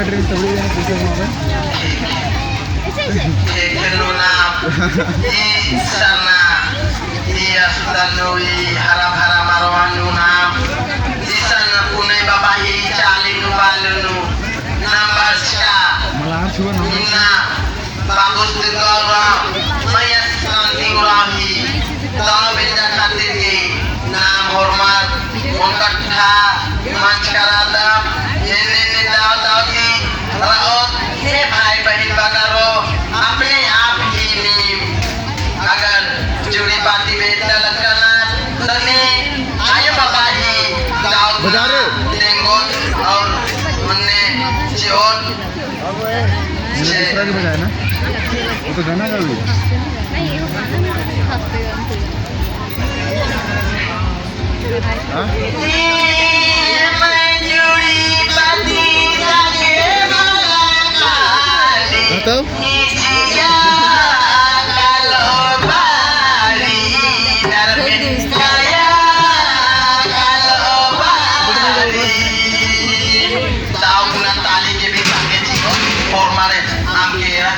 Dress तबड़ी जाने पूछे वहाँ di sana dia sudah nui harap-harap marwan nunam di sana punai babahi cali nu balunu nambaska Malhar छुआ ना inna bagus degara mayat santingurahi dalam benda katirgi nam hormat mengkatha mancaradap ini dawati raot हे भाई बहन बगारो अपने आप ही नीम अगर जुड़ी बाती बेटा लगना तने आयो बाबा ही गाँव बजारे तेंगोन और मन्ने जोन मेरा दूसरा भी बजाया ना वो तो गाना गा भी नहीं वो गाना ना हफ्ते हाँ मैं जुड़ी बाती जाके बताओ Iya, kalau bari darbin kaya, kalau bari tahu na tali ke bintang ke ciko, formaret angkera.